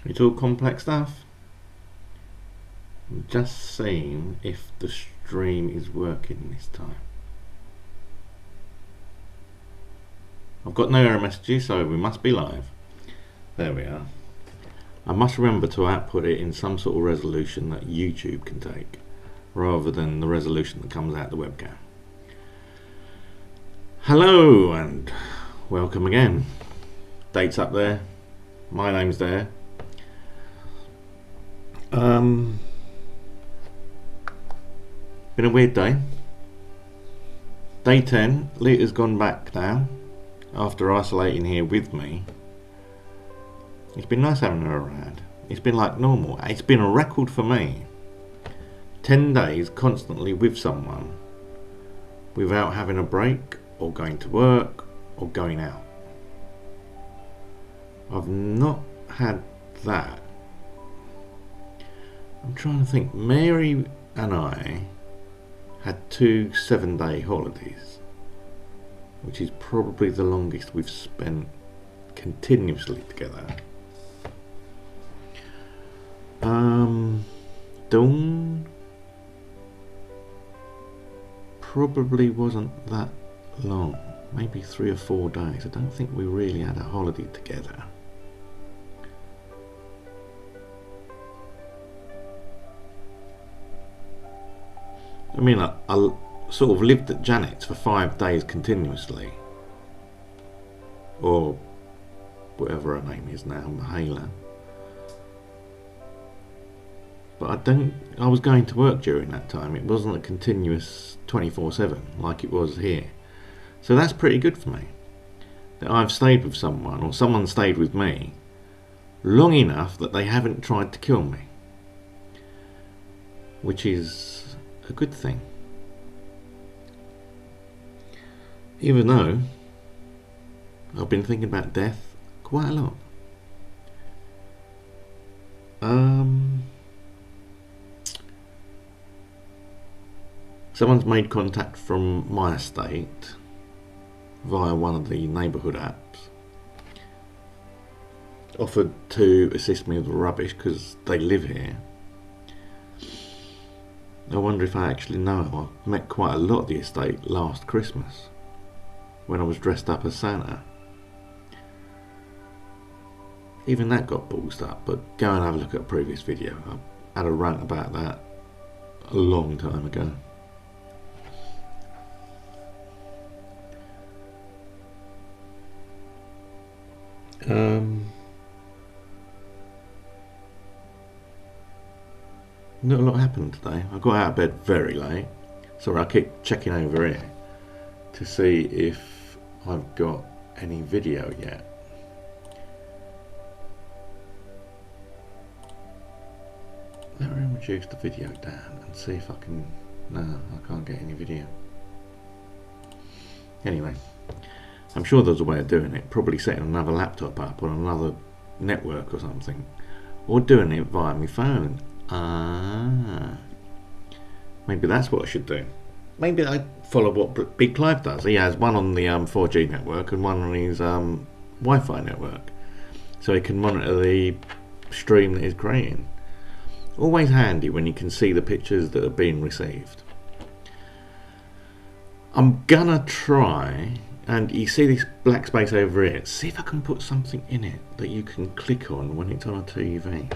It's all complex stuff. I'm just seeing if the stream is working this time. I've got no error messages, so we must be live. There we are. I must remember to output it in some sort of resolution that YouTube can take, rather than the resolution that comes out the webcam. Hello and welcome again. Date's up there. My name's there. Been a weird day. Day 10. Lita's gone back now after isolating here with me. It's been nice having her around. It's been like normal. It's been a record for me. 10 days constantly with someone without having a break or going to work or going out. I've not had that. I'm trying to think. Mary and I had 2 7-day holidays, which is probably the longest we've spent continuously together. Dawn probably wasn't that long, maybe 3 or 4 days. I don't think we really had a holiday together. I mean, I sort of lived at Janet's for 5 days continuously, or whatever her name is now, Mahala. But I was going to work during that time. It wasn't a continuous 24/7 like it was here. So that's pretty good for me, that I've stayed with someone, or someone stayed with me, long enough that they haven't tried to kill me, which is a good thing. Even though I've been thinking about death quite a lot. Someone's made contact from my estate via one of the neighbourhood apps. Offered to assist me with the rubbish because they live here. I wonder if I actually know him. I met quite a lot of the estate last Christmas when I was dressed up as Santa. Even that got ballsed up, but go and have a look at a previous video. I had a rant about that a long time ago. Not a lot happened today. I got out of bed very late. Sorry, I keep checking over here to see if I've got any video yet. Let me reduce the video down and see if I can... No, I can't get any video. Anyway, I'm sure there's a way of doing it. Probably setting another laptop up on another network or something, or doing it via my phone. Maybe that's what I should do. Maybe I follow what Big Clive does. He has one on the 4G network and one on his Wi-Fi network, so he can monitor the stream that he's creating. Always handy when you can see the pictures that are being received. I'm gonna try, and you see this black space over here, see if I can put something in it that you can click on when it's on a TV.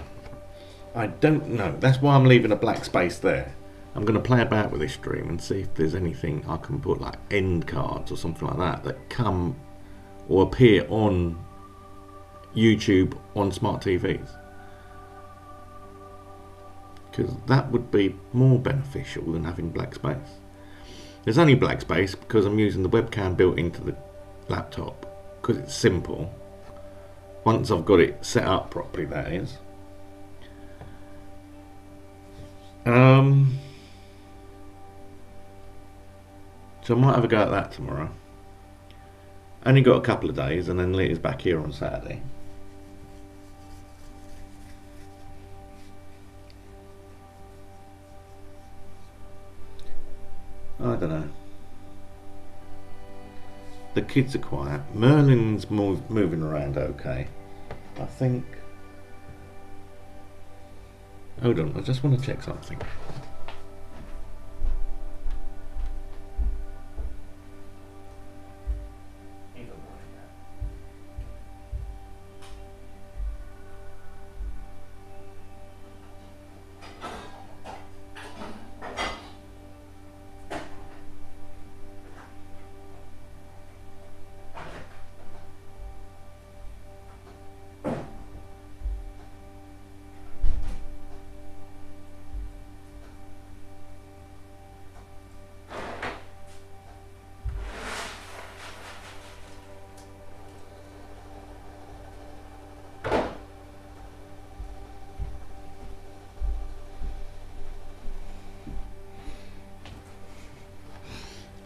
I don't know. That's why I'm leaving a black space there. I'm going to play about with this stream and see if there's anything I can put, like end cards or something like that, that come or appear on YouTube on smart TVs. Because that would be more beneficial than having black space. There's only black space because I'm using the webcam built into the laptop, because it's simple. Once I've got it set up properly, that is. So I might have a go at that tomorrow. Only got a couple of days, and then Lita's back here on Saturday. I don't know. The kids are quiet. Merlin's moving around okay. I think Hold on, I just want to check something.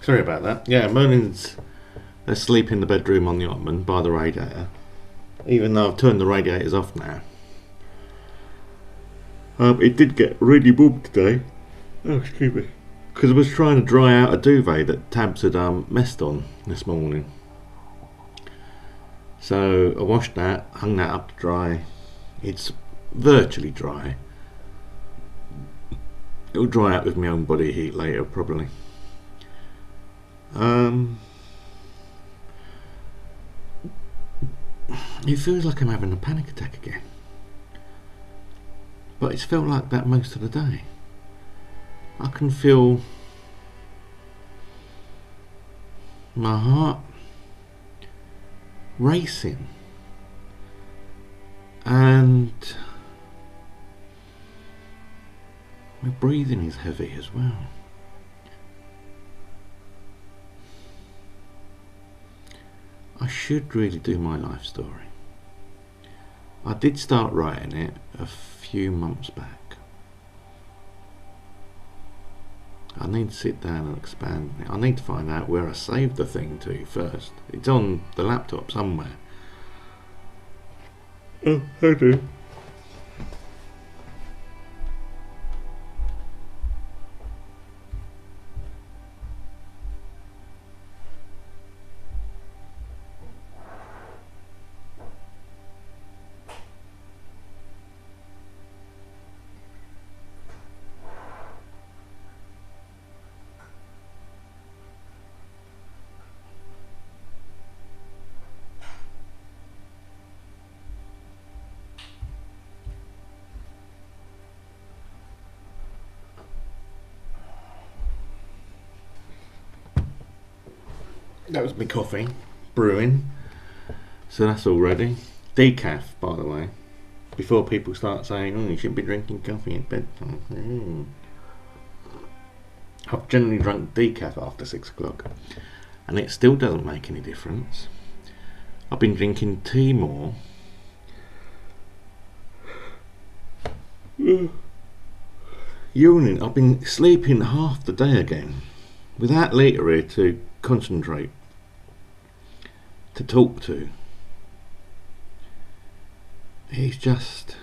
Sorry about that. Yeah, Merlin's asleep in the bedroom on the ottoman by the radiator. Even though I've turned the radiators off now. It did get really warm today. Oh, excuse me. Because I was trying to dry out a duvet that Tabs had messed on this morning. So I washed that, hung that up to dry. It's virtually dry. It'll dry out with my own body heat later, probably. It feels like I'm having a panic attack again. But it's felt like that most of the day. I can feel my heart racing. And my breathing is heavy as well. I should really do my life story. I did start writing it a few months back. I need to sit down and expand it. I need to find out where I saved the thing to first. It's on the laptop somewhere. Oh, I do. That was my coffee brewing, so that's all ready. Decaf, by the way, before people start saying, oh, you shouldn't be drinking coffee at bedtime. I've generally drunk decaf after 6 o'clock and it still doesn't make any difference. I've been drinking tea more. Urine, I've been sleeping half the day again without Lita here to concentrate, to talk to. It's just,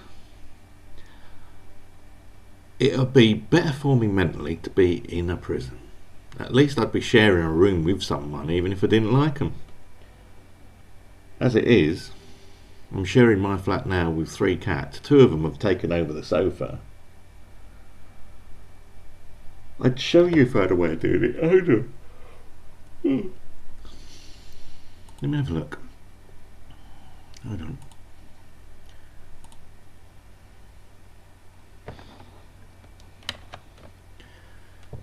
it'll be better for me mentally to be in a prison. At least I'd be sharing a room with someone, even if I didn't like them. As it is, I'm sharing my flat now with 3 cats. 2 of them have taken over the sofa. I'd show you if I had a way of doing it. Hold on. Let me have a look. Hold on.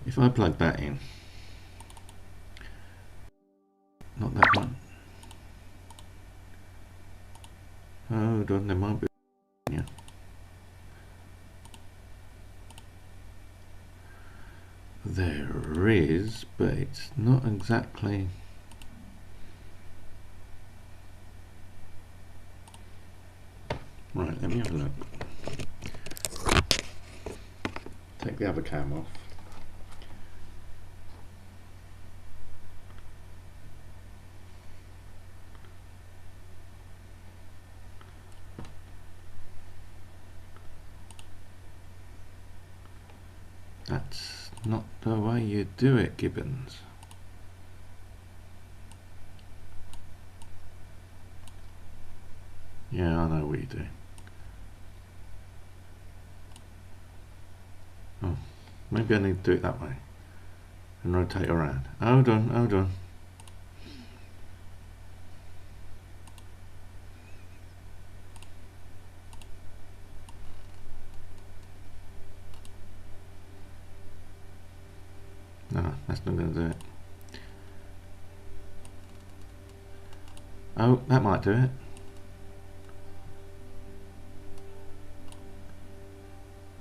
If I plug that in, not that one. Hold on, there might be. Yeah. There is, but it's not exactly. Right, let me have a look. Take the other cam off. That's not the way you do it, Gibbons. Yeah, I know what you do. Oh, maybe I need to do it that way and rotate around. Hold on, hold on. No, that's not going to do it. Oh, that might do it.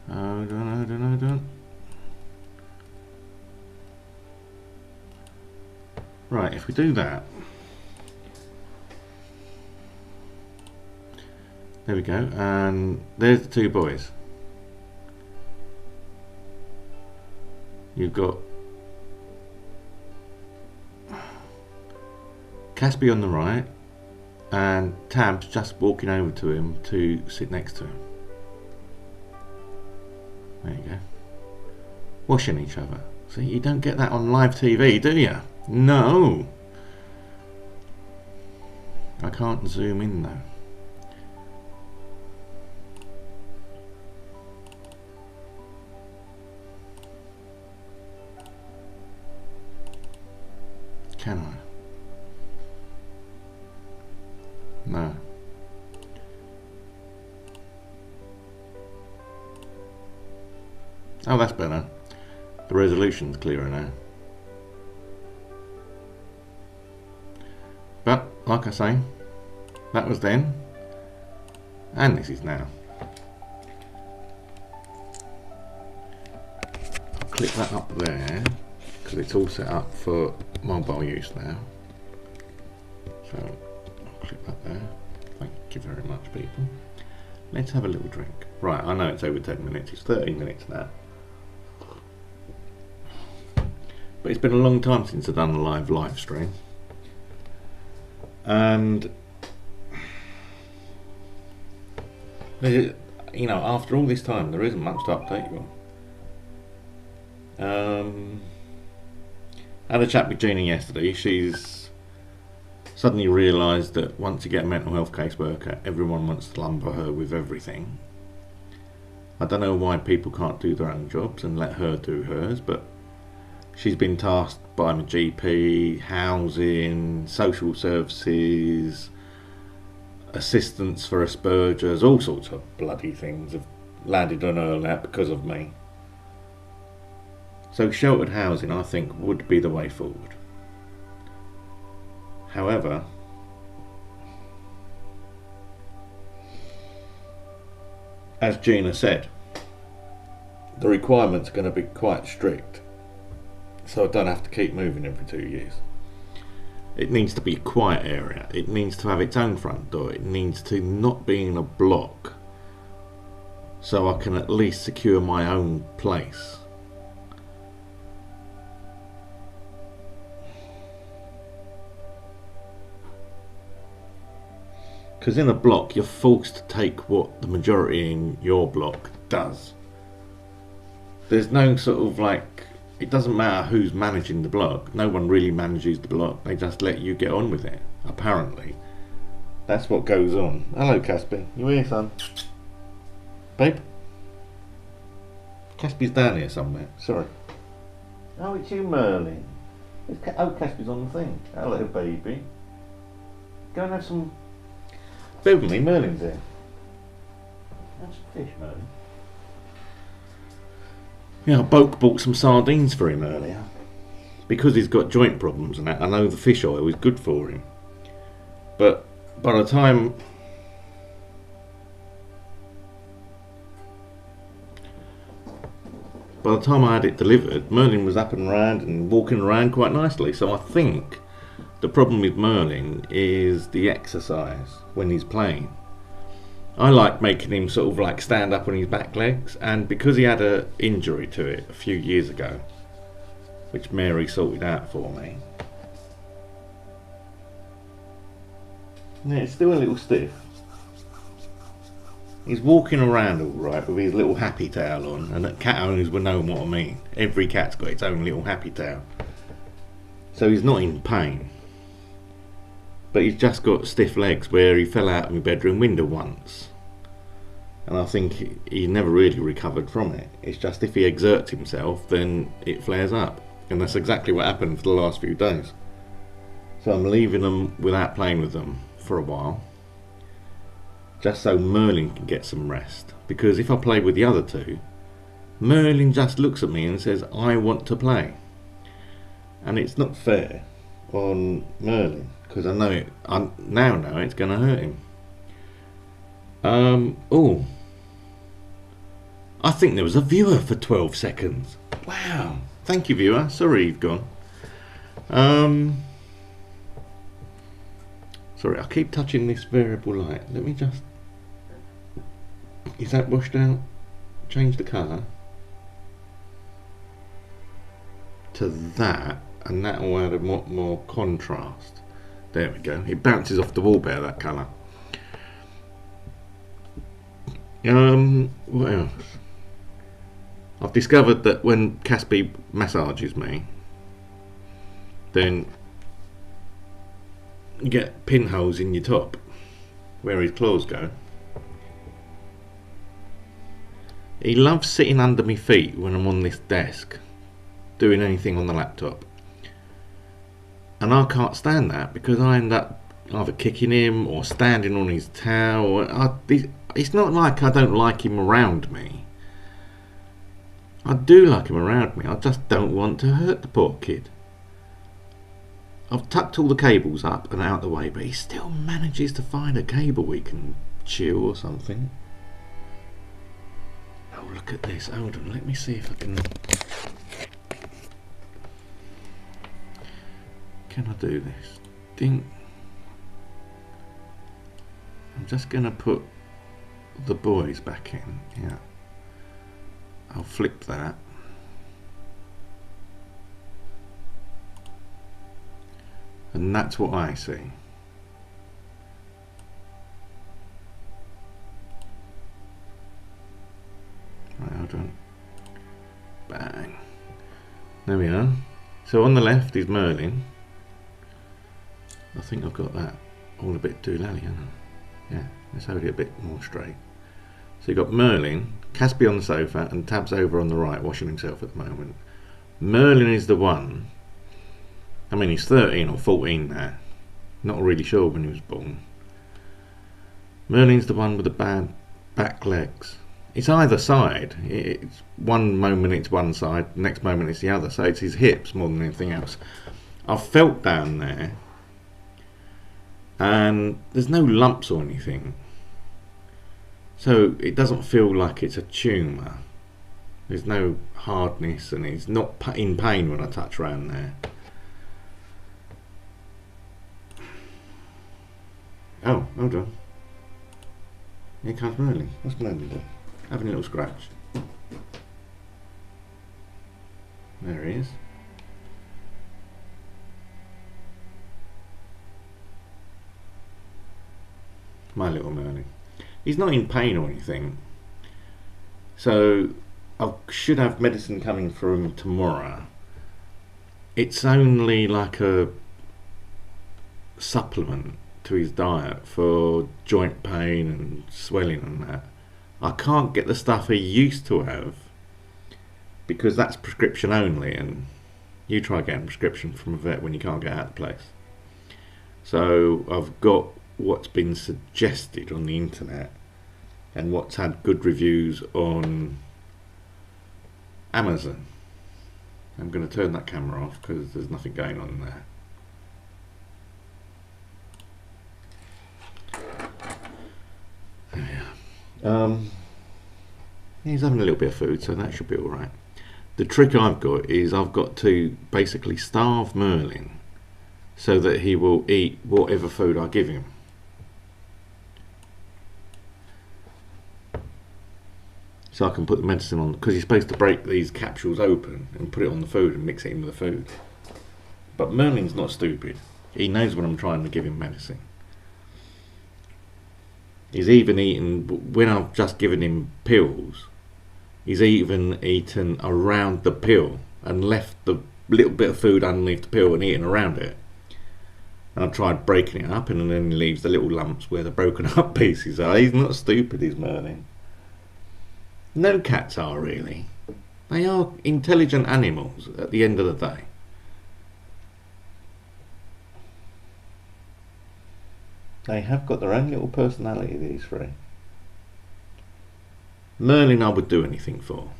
Hold on, hold on, hold on. Right, if we do that, there we go, and there's the two boys. You've got Caspi on the right, and Tab's just walking over to him to sit next to him. There you go. Washing each other. See, you don't get that on live TV, do you? No. I can't zoom in though. Can I? No. Oh, that's better. The resolution's clearer now. But, like I say, that was then, and this is now. I'll click that up there, because it's all set up for mobile use now. So, I'll click that there. Thank you very much, people. Let's have a little drink. Right, I know it's over 10 minutes, it's 13 minutes now. But it's been a long time since I've done a live stream. And you know, after all this time, there isn't much to update you on. I had a chat with Gina yesterday. She's suddenly realised that once you get a mental health caseworker, everyone wants to lumber her with everything. I don't know why people can't do their own jobs and let her do hers, but she's been tasked by my GP, housing, social services, assistance for Asperger's, all sorts of bloody things have landed on her lap because of me. So sheltered housing, I think, would be the way forward. However, as Gina said, the requirements are going to be quite strict. So I don't have to keep moving every 2 years. It needs to be a quiet area. It needs to have its own front door. It needs to not be in a block, so I can at least secure my own place. Because in a block, you're forced to take what the majority in your block does. There's no sort of like, it doesn't matter who's managing the block. No one really manages the block. They just let you get on with it, apparently. That's what goes on. Hello, Caspi. You here, son? Babe? Caspi's down here somewhere. Sorry. Oh, it's you, Merlin. Oh, Caspi's on the thing. Hello, baby. Go and have some... Bear with me, Merlin's here. Have some fish, Merlin. Yeah, Boke bought some sardines for him earlier. Because he's got joint problems and that, I know the fish oil is good for him. But by the time... I had it delivered, Merlin was up and around and walking around quite nicely. So I think the problem with Merlin is the exercise when he's playing. I like making him sort of like stand up on his back legs, and because he had an injury to it a few years ago, which Mary sorted out for me, yeah, it's still a little stiff. He's walking around all right with his little happy towel on, and that cat owners will know what I mean. Every cat's got its own little happy towel. So he's not in pain. But he's just got stiff legs where he fell out of my bedroom window once. and I think he never really recovered from it. It's just if he exerts himself, then it flares up, and that's exactly what happened for the last few days. So I'm leaving them without playing with them for a while, just so Merlin can get some rest, because if I play with the other two, Merlin just looks at me and says, I want to play. And it's not fair on Merlin, because I now know it's going to hurt him. Oh, I think there was a viewer for 12 seconds. Wow, thank you, viewer. Sorry you've gone. Sorry, I keep touching this variable light. Let me just... Is that washed out? Change the colour to that, and that will add a lot more contrast. There we go. It bounces off the wall better, that colour. What else? I've discovered that when Caspi massages me, then you get pinholes in your top where his claws go. He loves sitting under my feet when I'm on this desk doing anything on the laptop, and I can't stand that, because I end up either kicking him or standing on his tail. It's not like I don't like him around me. I do like him around me. I just don't want to hurt the poor kid. I've tucked all the cables up and out of the way, but he still manages to find a cable we can chew or something. Oh, look at this. Hold on, let me see if I can... Can I do this? Ding. I'm just going to put the boys back in. Yeah. I'll flip that. And that's what I see. Right, hold on. Bang. There we are. So on the left is Merlin. I think I've got that all a bit doolally, haven't I? Yeah, let's hold it a bit more straight. So you've got Merlin, Caspi on the sofa, and Tab's over on the right washing himself at the moment. Merlin is the one. I mean, he's 13 or 14 now. Not really sure when he was born. Merlin's the one with the bad back legs. It's either side. It's one moment it's one side, next moment it's the other. So it's his hips more than anything else. I've felt down there, and there's no lumps or anything. So it doesn't feel like it's a tumour. There's no hardness, and it's not in pain when I touch around there. Oh, hold on. Here comes Merlin. What's Merlin doing? Having a little scratch. There he is. My little Merlin. He's not in pain or anything. So I should have medicine coming for him tomorrow. It's only like a supplement to his diet for joint pain and swelling and that. I can't get the stuff he used to have, because that's prescription only, and you try getting a prescription from a vet when you can't get out of the place. So I've got what's been suggested on the internet and what's had good reviews on Amazon. I'm going to turn that camera off because there's nothing going on there. He's having a little bit of food, so that should be alright. The trick I've got is I've got to basically starve Merlin so that he will eat whatever food I give him. So I can put the medicine on, because you're supposed to break these capsules open and put it on the food and mix it in with the food. But Merlin's not stupid. He knows when I'm trying to give him medicine. He's even eaten, when I've just given him pills, he's even eaten around the pill and left the little bit of food underneath the pill and eaten around it. And I've tried breaking it up, and then he leaves the little lumps where the broken up pieces are. He's not stupid, he's Merlin. No cats are really. They are intelligent animals at the end of the day. They have got their own little personality, these three. Merlin I would do anything for.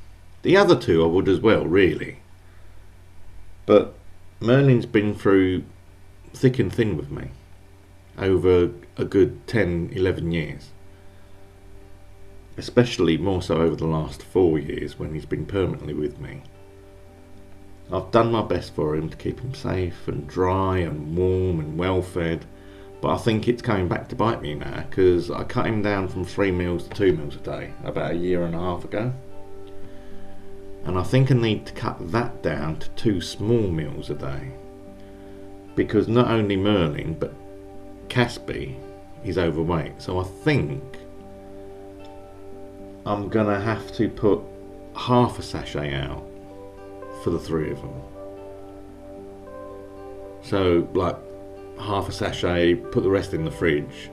The other two I would as well, really. But Merlin's been through thick and thin with me over a good 10, 11 years. Especially more so over the last 4 years when he's been permanently with me. I've done my best for him to keep him safe and dry and warm and well fed, but I think it's coming back to bite me now because I cut him down from 3 meals to 2 meals a day about a year and a half ago. And I think I need to cut that down to 2 small meals a day, because not only Merlin but Caspi is overweight, so I think I'm gonna have to put half a sachet out for the 3 of them. So like half a sachet, put the rest in the fridge,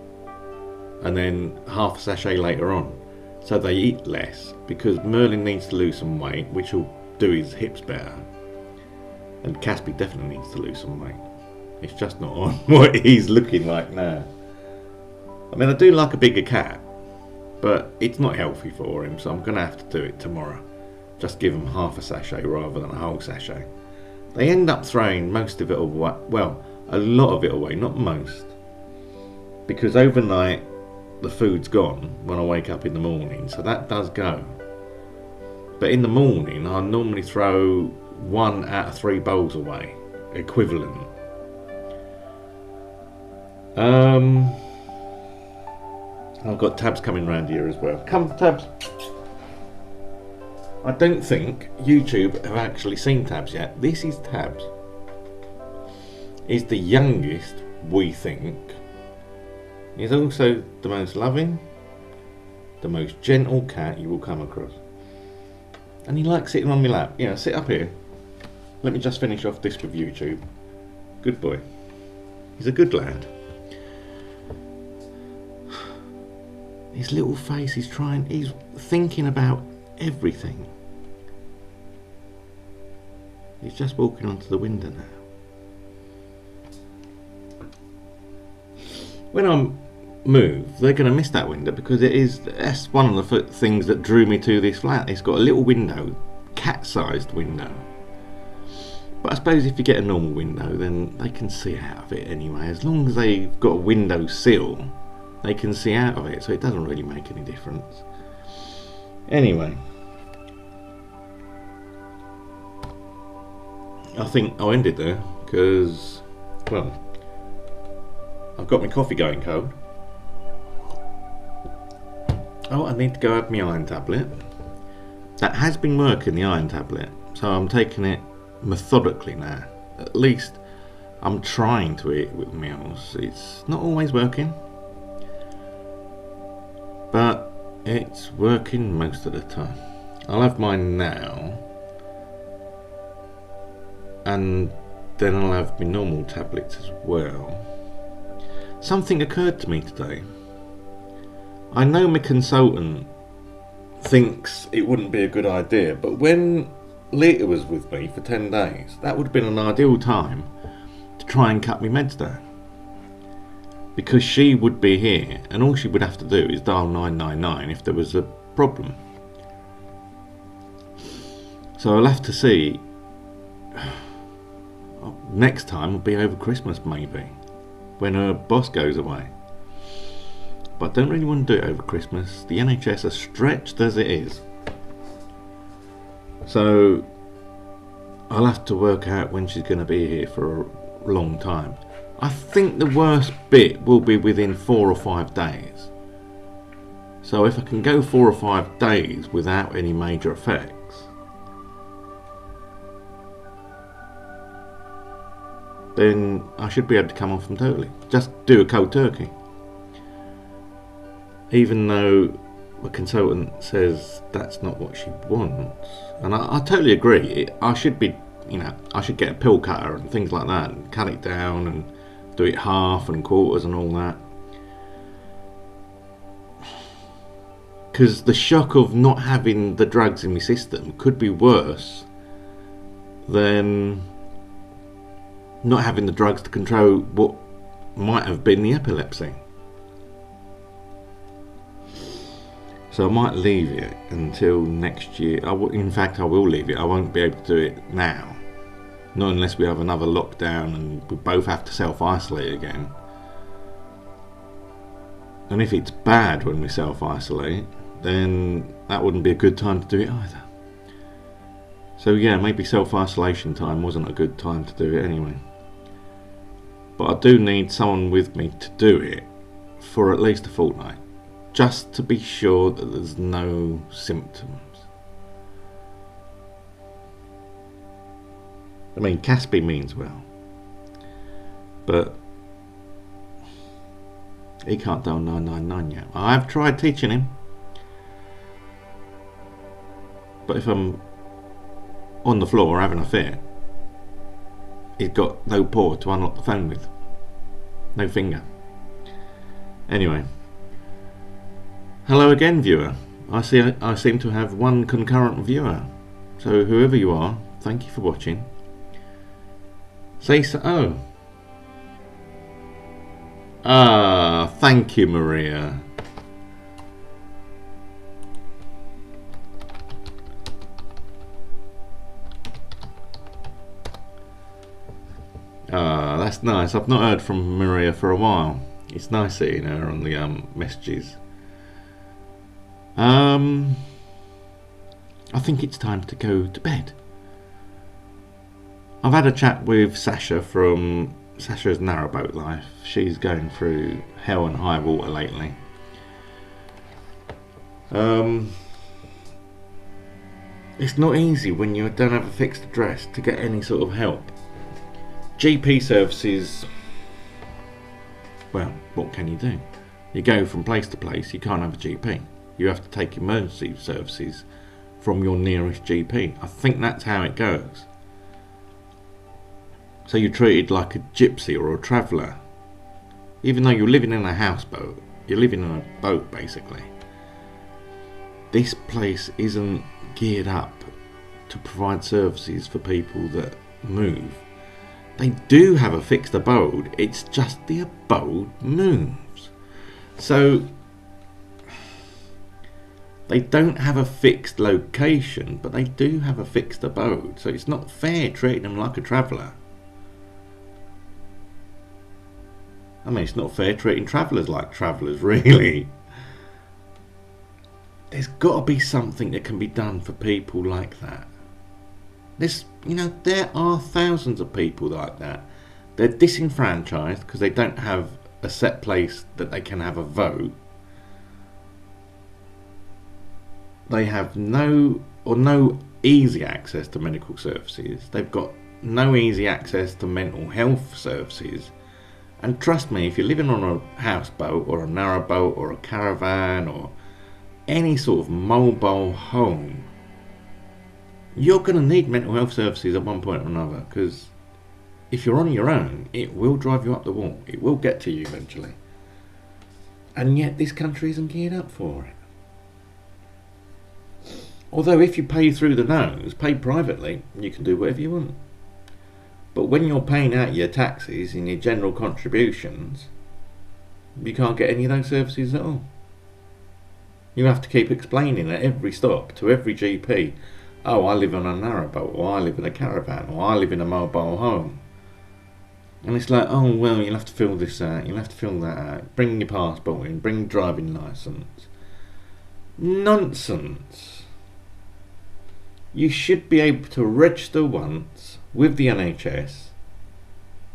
and then half a sachet later on, so they eat less, because Merlin needs to lose some weight, which will do his hips better, and Caspi definitely needs to lose some weight. It's just not on what he's looking like now. I mean, I do like a bigger cat, but it's not healthy for him, so I'm going to have to do it tomorrow. Just give him half a sachet rather than a whole sachet. They end up throwing most of it away, well, a lot of it away, not most. Because overnight, the food's gone when I wake up in the morning, so that does go. But in the morning, I normally throw 1 out of 3 bowls away, equivalent. I've got Tabs coming round here as well. Come, Tabs. I don't think YouTube have actually seen Tabs yet. This is Tabs. He's the youngest, we think. He's also the most loving, the most gentle cat you will come across. And he likes sitting on my lap. You know, sit up here. Let me just finish off this with YouTube. Good boy. He's a good lad. His little face, he's thinking about everything. He's just walking onto the window now. When I move, they're going to miss that window, because that's one of the things that drew me to this flat. It's got a little window, cat-sized window. But I suppose if you get a normal window, then they can see out of it anyway. As long as they've got a window sill, they can see out of it, so it doesn't really make any difference. Anyway, I think I'll end it there, because, well, I've got my coffee going cold. Oh, I need to go have my iron tablet. That has been working, the iron tablet, so I'm taking it methodically now. At least I'm trying to eat with meals. It's not always working, but it's working most of the time. I'll have mine now, and then I'll have my normal tablets as well. Something occurred to me today. I know my consultant thinks it wouldn't be a good idea, but when Lita was with me for 10 days, that would have been an ideal time to try and cut my meds down. Because she would be here, and all she would have to do is dial 999 if there was a problem. So I'll have to see. Next time will be over Christmas, maybe, when her boss goes away. But I don't really want to do it over Christmas. The NHS are stretched as it is. So I'll have to work out when she's going to be here for a long time. I think the worst bit will be within 4 or 5 days. So if I can go 4 or 5 days without any major effects, then I should be able to come off them totally. Just do a cold turkey. Even though the consultant says that's not what she wants. And I totally agree. I should be, I should get a pill cutter and things like that and cut it down and do it half and quarters and all that. because the shock of not having the drugs in my system could be worse than not having the drugs to control what might have been the epilepsy. So I might leave it until next year. In fact, I will leave it. I won't be able to do it now. Not unless we have another lockdown and we both have to self-isolate again. And if it's bad when we self-isolate, then that wouldn't be a good time to do it either. So yeah, maybe self-isolation time wasn't a good time to do it anyway. But I do need someone with me to do it for at least a fortnight, just to be sure that there's no symptoms. I mean, Caspi means well, but he can't dial 999 yet. I've tried teaching him, but if I'm on the floor having a fit, he's got no paw to unlock the phone with, no finger. Anyway, hello again, viewer. I seem to have one concurrent viewer, so whoever you are, thank you for watching. Say so. Oh. Thank you, Maria. That's nice. I've not heard from Maria for a while. It's nice seeing her on the messages. I think it's time to go to bed. I've had a chat with Sasha from Sasha's Narrowboat Life. She's going through hell and high water lately. It's not easy when you don't have a fixed address to get any sort of help. GP services, well, what can you do? You go from place to place, you can't have a GP. You have to take emergency services from your nearest GP. I think that's how it goes. So you're treated like a gypsy or a traveller. Even though you're living in a houseboat, you're living in a boat basically. This place isn't geared up to provide services for people that move. They do have a fixed abode, it's just the abode moves. So they don't have a fixed location, but they do have a fixed abode. So it's not fair treating them like a traveller. I mean, it's not fair treating travellers like travellers, really. There's got to be something that can be done for people like that. There are thousands of people like that. They're disenfranchised because they don't have a set place that they can have a vote. They have no easy access to medical services. They've got no easy access to mental health services. And trust me, if you're living on a houseboat or a narrowboat or a caravan or any sort of mobile home, you're going to need mental health services at one point or another, because if you're on your own, it will drive you up the wall. It will get to you eventually. And yet this country isn't geared up for it. Although if you pay through the nose, pay privately, you can do whatever you want. But when you're paying out your taxes and your general contributions, you can't get any of those services at all. You have to keep explaining at every stop to every GP, oh, I live on a narrowboat, or I live in a caravan, or I live in a mobile home. And it's like, oh, well, you'll have to fill this out, you'll have to fill that out, bring your passport in, bring driving licence. Nonsense. You should be able to register once with the NHS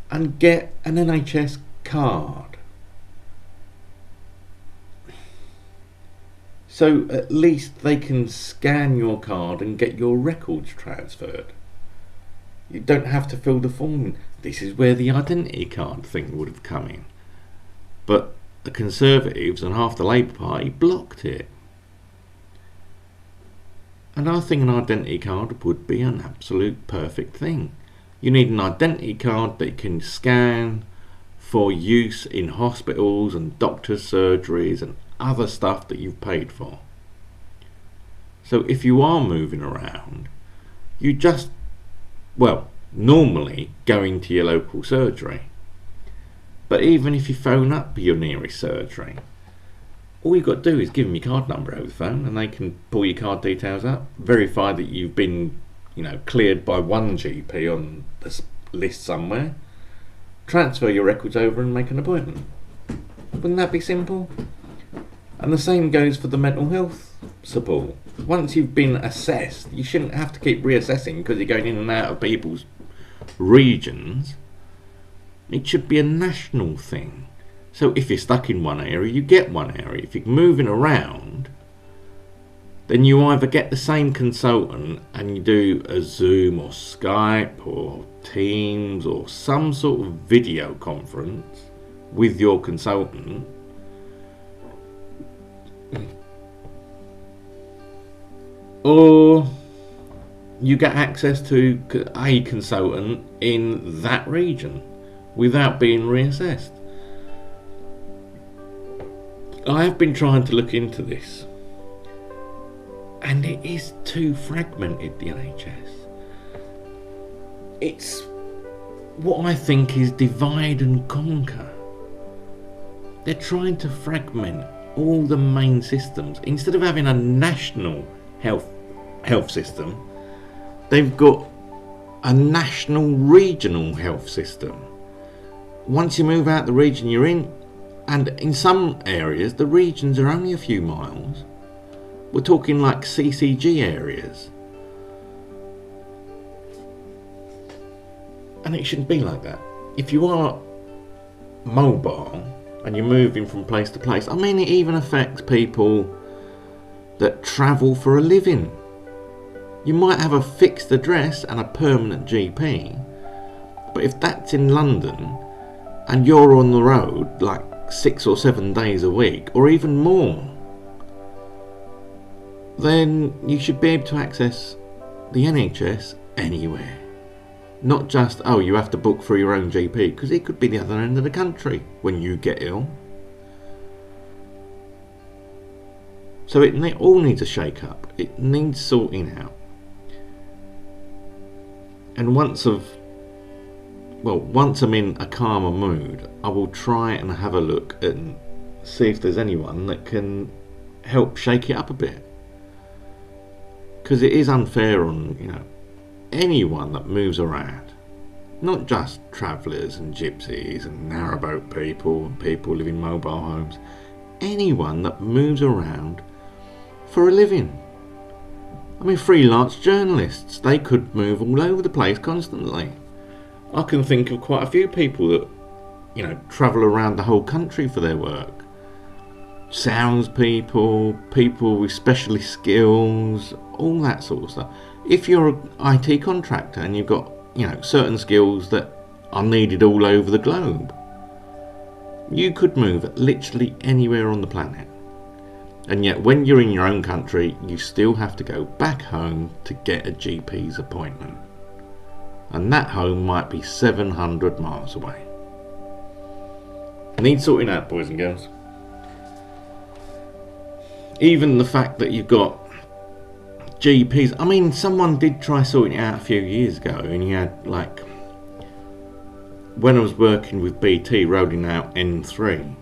and get an NHS card. So at least they can scan your card and get your records transferred. You don't have to fill the form in. This is where the identity card thing would have come in. But the Conservatives and half the Labour Party blocked it. And I think an identity card would be an absolute perfect thing. You need an identity card that you can scan for use in hospitals and doctors' surgeries and other stuff that you've paid for. So if you are moving around, you just, well, normally go into your local surgery. But even if you phone up your nearest surgery, all you've got to do is give them your card number over the phone, and they can pull your card details up, verify that you've been, cleared by one GP on the list somewhere, transfer your records over and make an appointment. Wouldn't that be simple? And the same goes for the mental health support. Once you've been assessed, you shouldn't have to keep reassessing because you're going in and out of people's regions. It should be a national thing. So if you're stuck in one area, you get one area. If you're moving around, then you either get the same consultant and you do a Zoom or Skype or Teams or some sort of video conference with your consultant, or you get access to a consultant in that region without being reassessed. I have been trying to look into this, and it is too fragmented, the NHS. It's what I think is divide and conquer. They're trying to fragment all the main systems. Instead of having a national health system, they've got a national regional health system. Once you move out the region you're in, and in some areas the regions are only a few miles, we're talking like CCG areas, and it shouldn't be like that. If you are mobile and you're moving from place to place, I mean, it even affects people that travel for a living. You might have a fixed address and a permanent GP, but if that's in London and you're on the road like 6 or 7 days a week or even more, then you should be able to access the NHS anywhere. Not just, oh, you have to book for your own GP, because it could be the other end of the country when you get ill. So it all needs a shake up. It needs sorting out. And once I'm in a calmer mood, I will try and have a look and see if there's anyone that can help shake it up a bit. Because it is unfair on, anyone that moves around. Not just travellers and gypsies and narrowboat people and people living in mobile homes. Anyone that moves around for a living. I mean, freelance journalists, they could move all over the place constantly. I can think of quite a few people that, travel around the whole country for their work. Sounds people with specialist skills, all that sort of stuff. If you're an IT contractor and you've got, certain skills that are needed all over the globe, you could move literally anywhere on the planet. And yet when you're in your own country, you still have to go back home to get a GP's appointment. And that home might be 700 miles away. Needs sorting out, boys and girls. Even the fact that you've got GPs, I mean, someone did try sorting it out a few years ago, and you had, when I was working with BT rolling out N3,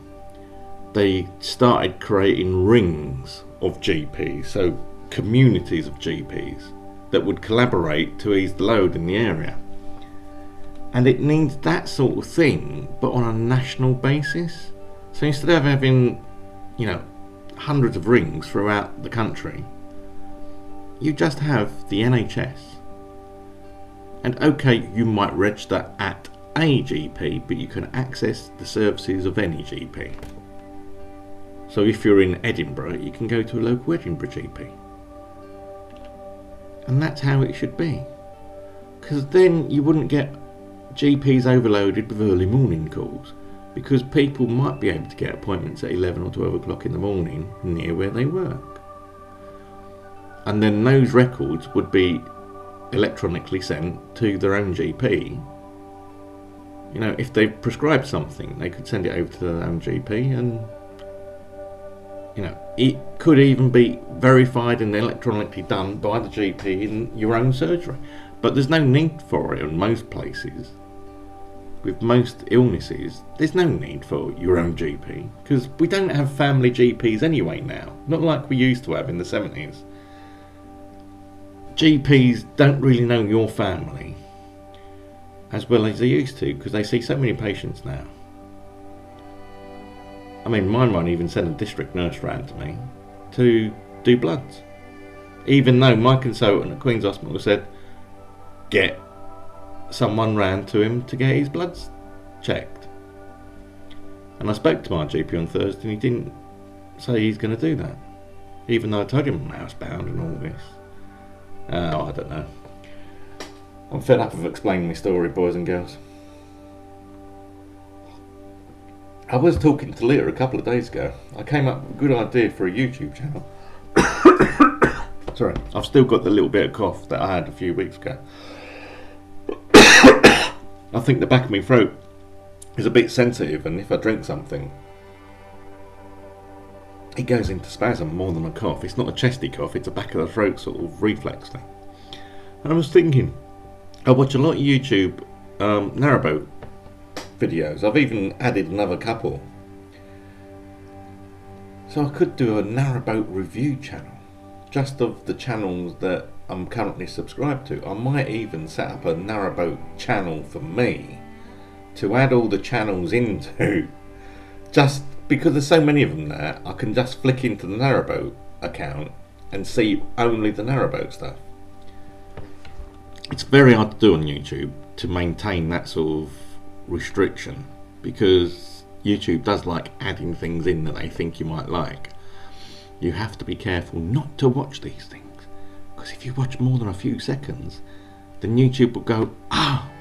they started creating rings of GPs, so communities of GPs that would collaborate to ease the load in the area. And it needs that sort of thing, but on a national basis. So instead of having, hundreds of rings throughout the country, you just have the NHS. And okay, you might register at a GP, but you can access the services of any GP. So if you're in Edinburgh, you can go to a local Edinburgh GP. And that's how it should be. Because then you wouldn't get GPs overloaded with early morning calls, because people might be able to get appointments at 11 or 12 o'clock in the morning near where they work. And then those records would be electronically sent to their own GP. If they prescribed something, they could send it over to their own GP, and You know, it could even be verified and electronically done by the GP in your own surgery. But there's no need for it in most places. With most illnesses, there's no need for your own GP, because we don't have family GPs anyway now, not like we used to have in the 70s. GPs don't really know your family as well as they used to, because they see so many patients now. I mean, mine won't even send a district nurse round to me to do bloods, even though my consultant at Queen's Hospital said get someone round to him to get his bloods checked. And I spoke to my GP on Thursday and he didn't say he's going to do that, even though I told him I'm housebound and all this. Oh, I don't know. I'm fed up of explaining my story, boys and girls. I was talking to Leah a couple of days ago. I came up with a good idea for a YouTube channel. Sorry, I've still got the little bit of cough that I had a few weeks ago. I think the back of my throat is a bit sensitive, and if I drink something, it goes into spasm more than a cough. It's not a chesty cough, it's a back of the throat sort of reflex thing. And I was thinking, I watch a lot of YouTube narrowboat videos. I've even added another couple. So I could do a narrowboat review channel, just of the channels that I'm currently subscribed to. I might even set up a narrowboat channel for me to add all the channels into, just because there's so many of them there. I can just flick into the narrowboat account and see only the narrowboat stuff. It's very hard to do on YouTube to maintain that sort of restriction, because YouTube does like adding things in that they think you might like. You have to be careful not to watch these things, because if you watch more than a few seconds, then YouTube will go,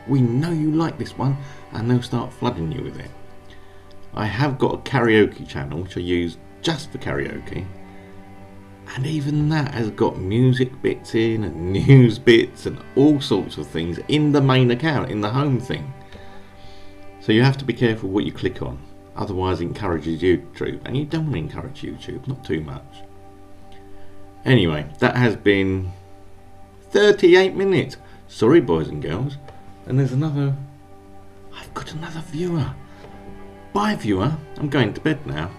we know you like this one, and they'll start flooding you with it. I have got a karaoke channel which I use just for karaoke, and even that has got music bits in and news bits and all sorts of things in the main account, in the home thing. So you have to be careful what you click on, otherwise it encourages YouTube, and you don't want to encourage YouTube, not too much. Anyway, that has been 38 minutes. Sorry, boys and girls. And there's another, I've got another viewer. Bye, viewer. I'm going to bed now.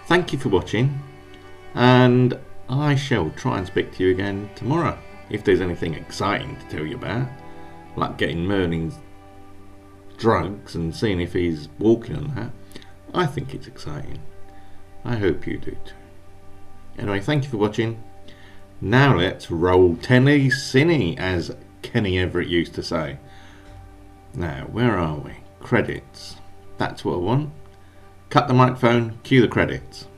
Thank you for watching, and I shall try and speak to you again tomorrow, if there's anything exciting to tell you about, like getting Merlin's drugs and seeing if he's walking on that. I think it's exciting. I hope you do too. Anyway, thank you for watching. Now let's roll tenny cinny, as Kenny Everett used to say. Now, where are we? Credits. That's what I want. Cut the microphone, cue the credits.